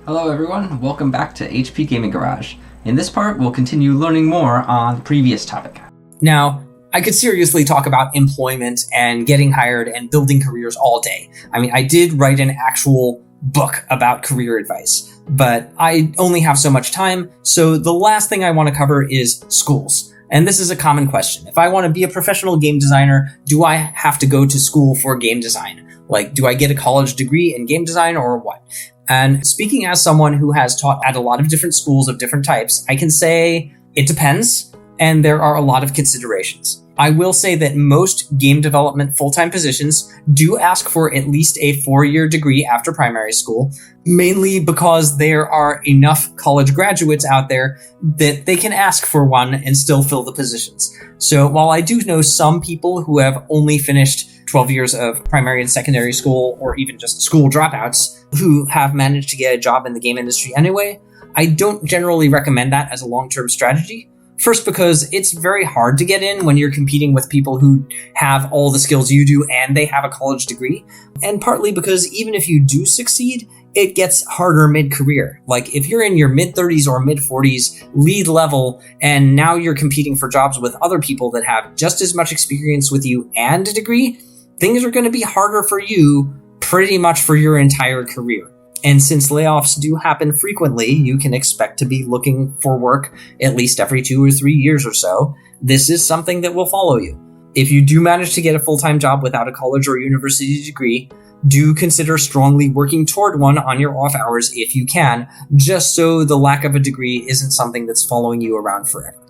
Hello everyone, welcome back to HP Gaming Garage. In this part, we'll continue learning more on the previous topic. Now, I could seriously talk about employment and getting hired and building careers all day. I mean, I did write an actual book about career advice, but I only have so much time, so the last thing I want to cover is schools. And this is a common question. If I want to be a professional game designer, do I have to go to school for game design? Like, do I get a college degree in game design or what? And speaking as someone who has taught at a lot of different schools of different types, I can say it depends, and there are a lot of considerations. I will say that most game development full-time positions do ask for at least a 4-year degree after primary school, mainly because there are enough college graduates out there that they can ask for one and still fill the positions. So while I do know some people who have only finished 12 years of primary and secondary school, or even just school dropouts, who have managed to get a job in the game industry anyway, I don't generally recommend that as a long-term strategy. First, because it's very hard to get in when you're competing with people who have all the skills you do and they have a college degree. And partly because even if you do succeed, it gets harder mid-career. Like if you're in your mid-30s or mid-40s lead level, and now you're competing for jobs with other people that have just as much experience with you and a degree, things are going to be harder for you pretty much for your entire career. And since layoffs do happen frequently, you can expect to be looking for work at least every 2 or 3 years or so. This is something that will follow you. If you do manage to get a full-time job without a college or university degree, do consider strongly working toward one on your off hours if you can, just so the lack of a degree isn't something that's following you around forever.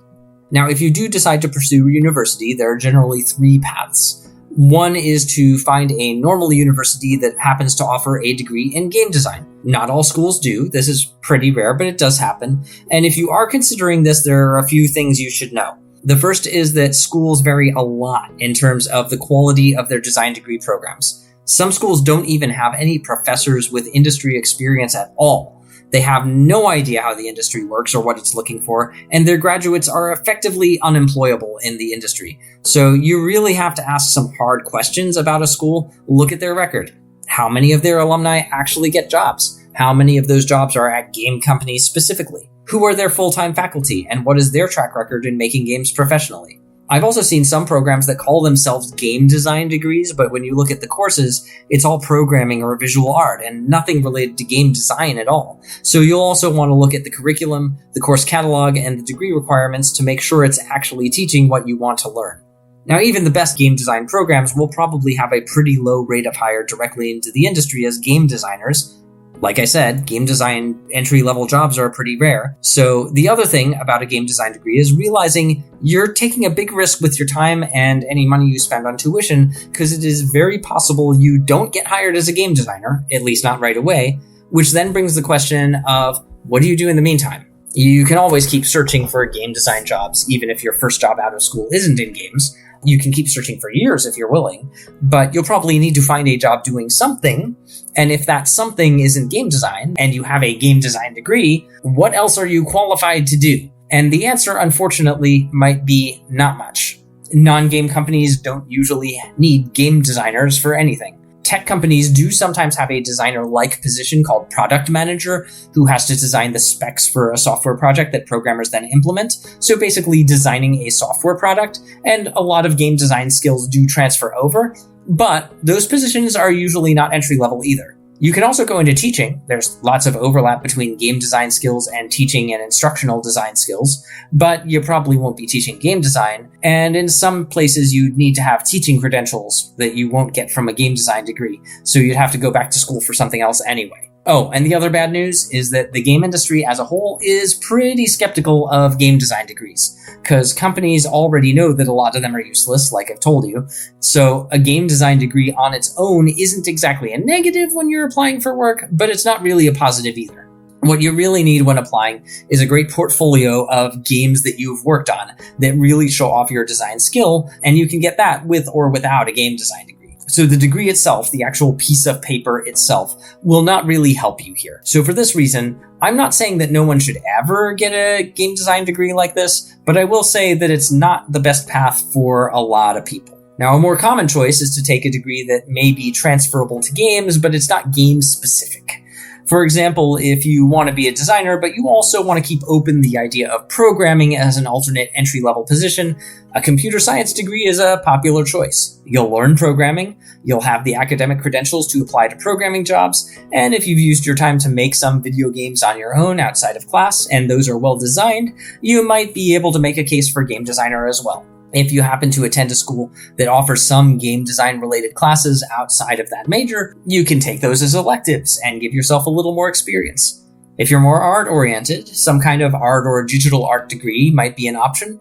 Now, if you do decide to pursue university, there are generally 3 paths. One is to find a normal university that happens to offer a degree in game design. Not all schools do. This is pretty rare, but it does happen. And if you are considering this, there are a few things you should know. The first is that schools vary a lot in terms of the quality of their design degree programs. Some schools don't even have any professors with industry experience at all. They have no idea how the industry works or what it's looking for, and their graduates are effectively unemployable in the industry. So you really have to ask some hard questions about a school. Look at their record. How many of their alumni actually get jobs? How many of those jobs are at game companies specifically? Who are their full-time faculty, and what is their track record in making games professionally? I've also seen some programs that call themselves game design degrees, but when you look at the courses, it's all programming or visual art and nothing related to game design at all. So you'll also want to look at the curriculum, the course catalog, and the degree requirements to make sure it's actually teaching what you want to learn. Now, even the best game design programs will probably have a pretty low rate of hire directly into the industry as game designers. Like I said, game design entry-level jobs are pretty rare. So the other thing about a game design degree is realizing you're taking a big risk with your time and any money you spend on tuition, because it is very possible you don't get hired as a game designer, at least not right away, which then brings the question of, what do you do in the meantime? You can always keep searching for game design jobs, even if your first job out of school isn't in games. You can keep searching for years if you're willing, but you'll probably need to find a job doing something. And if that something isn't game design and you have a game design degree, what else are you qualified to do? And the answer, unfortunately, might be not much. Non-game companies don't usually need game designers for anything. Tech companies do sometimes have a designer-like position called product manager, who has to design the specs for a software project that programmers then implement. So basically designing a software product, and a lot of game design skills do transfer over, but those positions are usually not entry-level either. You can also go into teaching. There's lots of overlap between game design skills and teaching and instructional design skills, but you probably won't be teaching game design, and in some places you'd need to have teaching credentials that you won't get from a game design degree, so you'd have to go back to school for something else anyway. Oh, and the other bad news is that the game industry as a whole is pretty skeptical of game design degrees, because companies already know that a lot of them are useless, like I've told you. So a game design degree on its own isn't exactly a negative when you're applying for work, but it's not really a positive either. What you really need when applying is a great portfolio of games that you've worked on that really show off your design skill, and you can get that with or without a game design degree. So the degree itself, the actual piece of paper itself, will not really help you here. So for this reason, I'm not saying that no one should ever get a game design degree like this, but I will say that it's not the best path for a lot of people. Now, a more common choice is to take a degree that may be transferable to games, but it's not game specific. For example, if you want to be a designer, but you also want to keep open the idea of programming as an alternate entry-level position, a computer science degree is a popular choice. You'll learn programming, you'll have the academic credentials to apply to programming jobs, and if you've used your time to make some video games on your own outside of class, and those are well designed, you might be able to make a case for game designer as well. If you happen to attend a school that offers some game design related classes outside of that major, you can take those as electives and give yourself a little more experience. If you're more art oriented, some kind of art or digital art degree might be an option.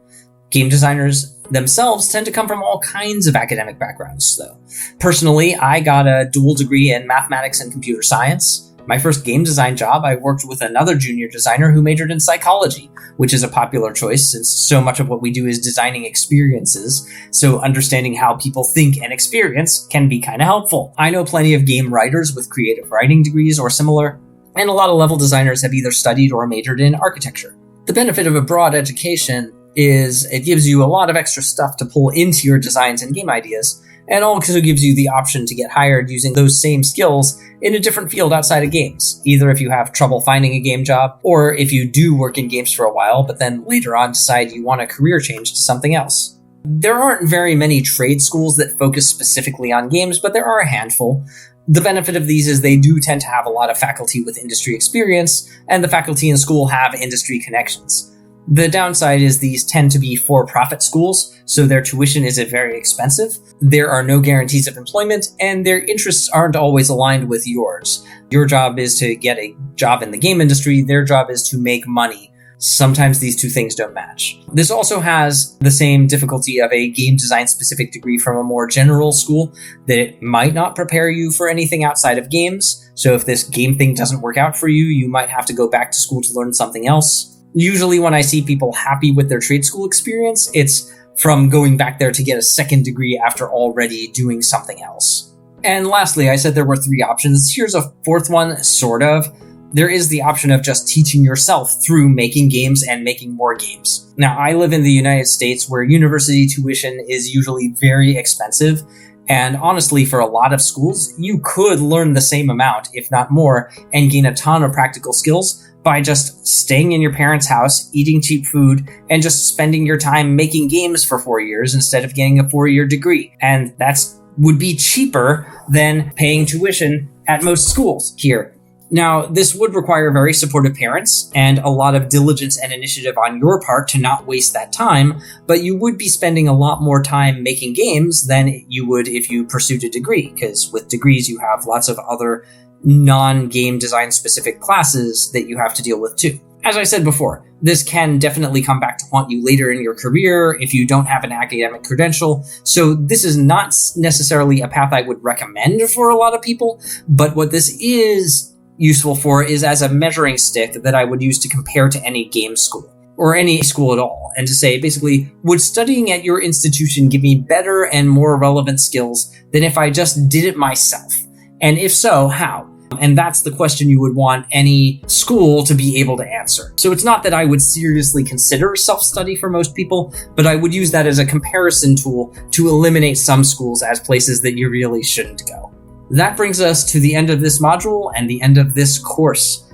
Game designers themselves tend to come from all kinds of academic backgrounds, though. Personally, I got a dual degree in mathematics and computer science. My first game design job, I worked with another junior designer who majored in psychology, which is a popular choice since so much of what we do is designing experiences, so understanding how people think and experience can be kind of helpful. I know plenty of game writers with creative writing degrees or similar, and a lot of level designers have either studied or majored in architecture. The benefit of a broad education is it gives you a lot of extra stuff to pull into your designs and game ideas, and also gives you the option to get hired using those same skills in a different field outside of games, either if you have trouble finding a game job, or if you do work in games for a while, but then later on decide you want a career change to something else. There aren't very many trade schools that focus specifically on games, but there are a handful. The benefit of these is they do tend to have a lot of faculty with industry experience, and the faculty in school have industry connections. The downside is these tend to be for-profit schools, so their tuition is very expensive. There are no guarantees of employment, and their interests aren't always aligned with yours. Your job is to get a job in the game industry, their job is to make money. Sometimes these two things don't match. This also has the same difficulty of a game design specific degree from a more general school, that it might not prepare you for anything outside of games. So if this game thing doesn't work out for you, you might have to go back to school to learn something else. Usually when I see people happy with their trade school experience, it's from going back there to get a second degree after already doing something else. And lastly, I said there were 3 options. Here's a 4th one, sort of. There is the option of just teaching yourself through making games and making more games. Now, I live in the United States where university tuition is usually very expensive. And honestly, for a lot of schools, you could learn the same amount, if not more, and gain a ton of practical skills by just staying in your parents' house, eating cheap food, and just spending your time making games for 4 years instead of getting a 4-year degree. And that's would be cheaper than paying tuition at most schools here. Now, this would require very supportive parents and a lot of diligence and initiative on your part to not waste that time, but you would be spending a lot more time making games than you would if you pursued a degree, because with degrees you have lots of other non-game design specific classes that you have to deal with too. As I said before, this can definitely come back to haunt you later in your career if you don't have an academic credential, so this is not necessarily a path I would recommend for a lot of people, but what this is useful for is as a measuring stick that I would use to compare to any game school, or any school at all, and to say, basically, would studying at your institution give me better and more relevant skills than if I just did it myself? And if so, how? And that's the question you would want any school to be able to answer. So it's not that I would seriously consider self-study for most people, but I would use that as a comparison tool to eliminate some schools as places that you really shouldn't go. That brings us to the end of this module and the end of this course.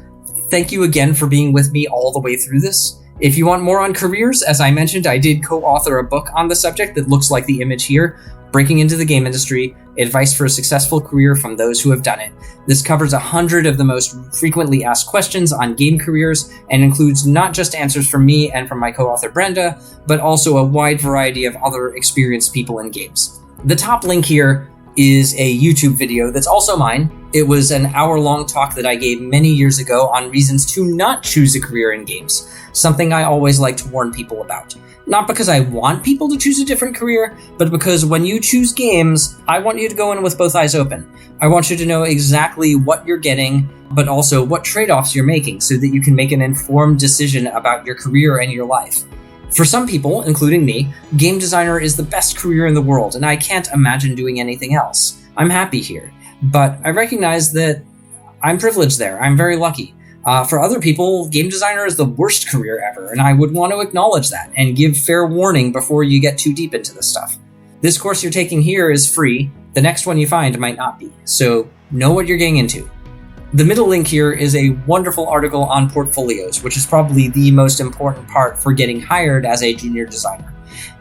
Thank you again for being with me all the way through this. If you want more on careers, as I mentioned, I did co-author a book on the subject that looks like the image here, Breaking into the Game Industry, Advice for a Successful Career from Those Who Have Done It. This covers 100 of the most frequently asked questions on game careers and includes not just answers from me and from my co-author Brenda, but also a wide variety of other experienced people in games. The top link here is a YouTube video that's also mine. It was an hour-long talk that I gave many years ago on reasons to not choose a career in games, something I always like to warn people about. Not because I want people to choose a different career, but because when you choose games, I want you to go in with both eyes open. I want you to know exactly what you're getting, but also what trade-offs you're making so that you can make an informed decision about your career and your life. For some people, including me, game designer is the best career in the world, and I can't imagine doing anything else. I'm happy here, but I recognize that I'm privileged there. I'm very lucky. For other people, game designer is the worst career ever, and I would want to acknowledge that and give fair warning before you get too deep into this stuff. This course you're taking here is free. The next one you find might not be, so know what you're getting into. The middle link here is a wonderful article on portfolios, which is probably the most important part for getting hired as a junior designer.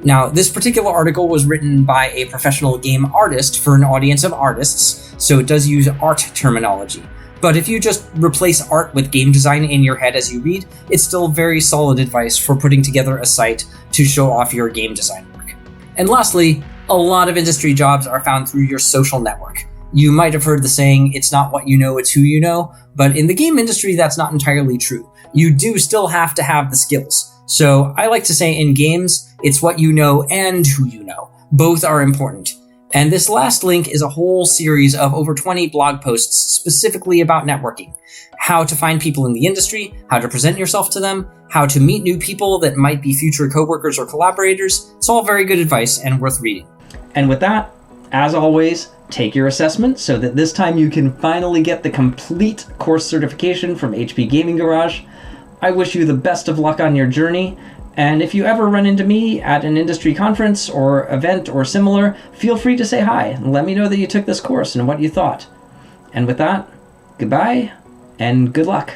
Now, this particular article was written by a professional game artist for an audience of artists, so it does use art terminology. But if you just replace art with game design in your head as you read, it's still very solid advice for putting together a site to show off your game design work. And lastly, a lot of industry jobs are found through your social network. You might have heard the saying, it's not what you know, it's who you know, but in the game industry, that's not entirely true. You do still have to have the skills. So I like to say in games, it's what you know and who you know. Both are important. And this last link is a whole series of over 20 blog posts specifically about networking. How to find people in the industry, how to present yourself to them, how to meet new people that might be future coworkers or collaborators. It's all very good advice and worth reading. And with that, as always, take your assessment so that this time you can finally get the complete course certification from HP Gaming Garage. I wish you the best of luck on your journey, and if you ever run into me at an industry conference or event or similar, feel free to say hi and let me know that you took this course and what you thought. And with that, goodbye and good luck.